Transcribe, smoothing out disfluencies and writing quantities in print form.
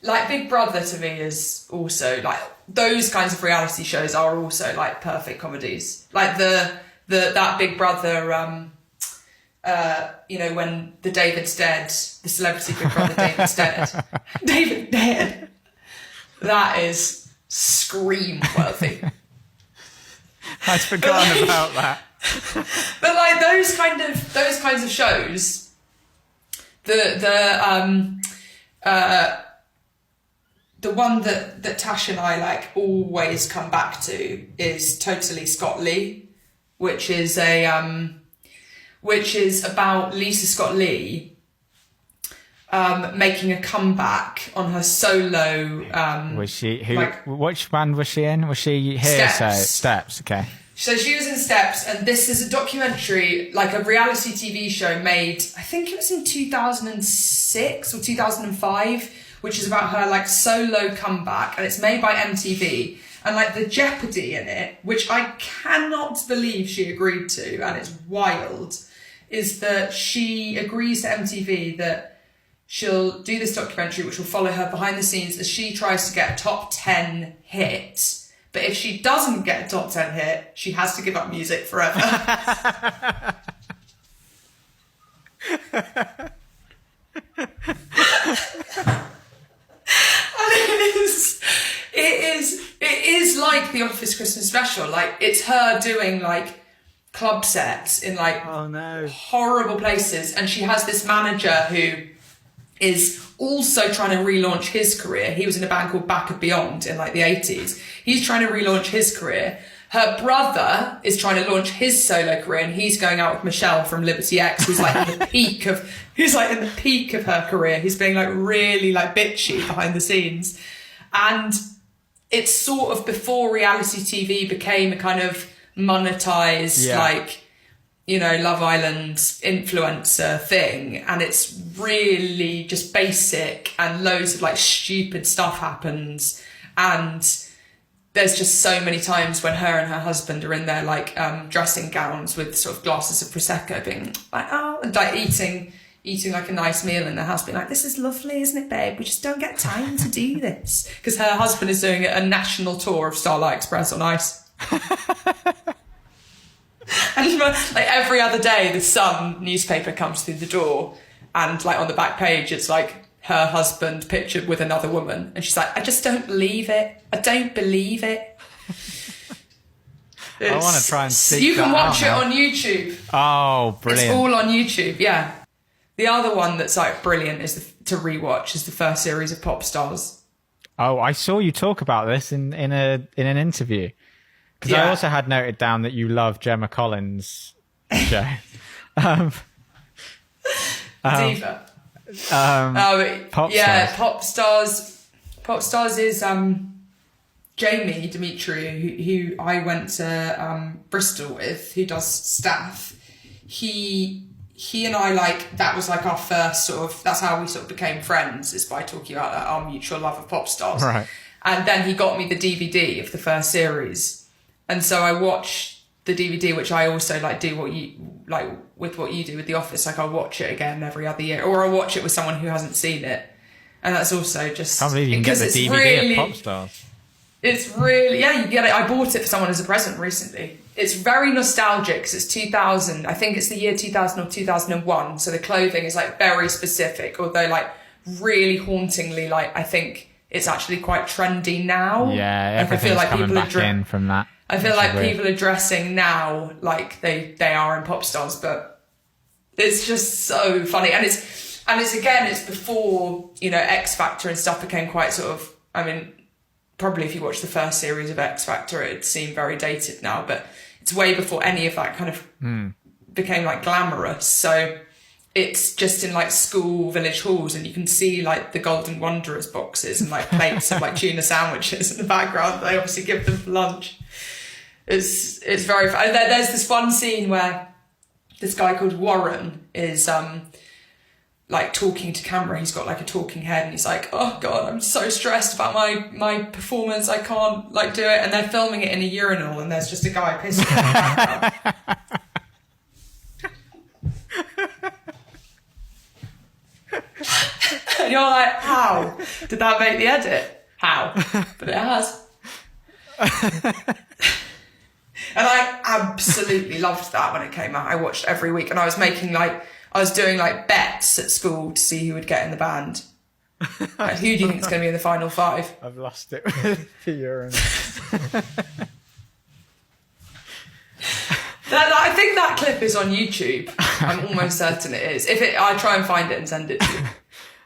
like Big Brother to me is also like those kinds of reality shows are also like perfect comedies. Like that Big Brother, when the David's dead, the celebrity Big Brother David's dead, David dead. That is scream worthy. I'd forgotten about that. But like those kinds of shows, the one that Tash and I like always come back to is Totally Scott Lee, which is about Lisa Scott Lee making a comeback on her solo. Was she which band was she in? Was she here? Steps. Steps. Okay. So she was in Steps, and this is a documentary, like a reality TV show made, I think it was in 2006 or 2005, which is about her like solo comeback, and it's made by MTV. And like the jeopardy in it, which I cannot believe she agreed to, and it's wild, is that she agrees to MTV that she'll do this documentary which will follow her behind the scenes as she tries to get a top 10 hit. But if she doesn't get a top 10 hit, she has to give up music forever. It is like the Office Christmas special. Like, it's her doing like club sets in like horrible places, and she has this manager who is also trying to relaunch his career. He was in a band called Back and Beyond in like the 80s. He's trying to relaunch his career. Her brother is trying to launch his solo career, and he's going out with Michelle from Liberty X, who's like in the peak of her career. He's being like really like bitchy behind the scenes. And it's sort of before reality TV became a kind of monetized Love Island influencer thing, and it's really just basic, and loads of like stupid stuff happens, and there's just so many times when her and her husband are in their like dressing gowns with sort of glasses of Prosecco, being like, oh, and like eating like a nice meal in their house, being like, this is lovely, isn't it, babe? We just don't get time to do this. Because her husband is doing a national tour of Starlight Express on ice. And like every other day, the Sun newspaper comes through the door, and like on the back page, it's like her husband pictured with another woman, and she's like, I just don't believe it. I don't believe it. I want to try and seek you can that watch out it now. on YouTube. Oh, brilliant! It's all on YouTube. Yeah. The other one that's like brilliant is to rewatch is the first series of Pop Stars. Oh, I saw you talk about this in an interview. Because I also had noted down that you love Gemma Collins' show. Diva. Pop Stars. Pop Stars. Pop Stars is Jamie Demetriou, who I went to Bristol with, who does Stath. He and I, like, that was like our first sort of, that's how we sort of became friends, is by talking about our mutual love of Pop Stars. Right. And then he got me the DVD of the first series. And so I watched the DVD, which I also like do what you do with The Office. Like, I'll watch it again every other year, or I'll watch it with someone who hasn't seen it. And that's also just, I can't believe you can get the DVD of Pop Stars. It's really, you get it. I bought it for someone as a present recently. It's very nostalgic because it's 2000. I think it's the year 2000 or 2001. So the clothing is like very specific, although like really hauntingly, like I think it's actually quite trendy now. Yeah, like, I feel like coming people back in from that. I feel like people are dressing now like they are in Pop Stars, but it's just so funny. And it's before, X Factor and stuff became quite sort of, I mean, probably if you watch the first series of X Factor, it'd seem very dated now, but it's way before any of that kind of became like glamorous. So it's just in like school village halls, and you can see like the Golden Wanderers boxes and like plates of like tuna sandwiches in the background. They obviously give them for lunch. It's very fun. There's this one scene where this guy called Warren is like talking to camera. He's got like a talking head, and he's like, oh God, I'm so stressed about my performance. I can't like do it. And they're filming it in a urinal, and there's just a guy pissing in the background. And you're like, how did that make the edit? How? But it has. And I absolutely loved that when it came out. I watched every week, and I was doing like bets at school to see who would get in the band. Like, who do you think is going to be in the final 5? I've lost it with the urinal. I think that clip is on YouTube. I'm almost certain it is. I try and find it and send it to you.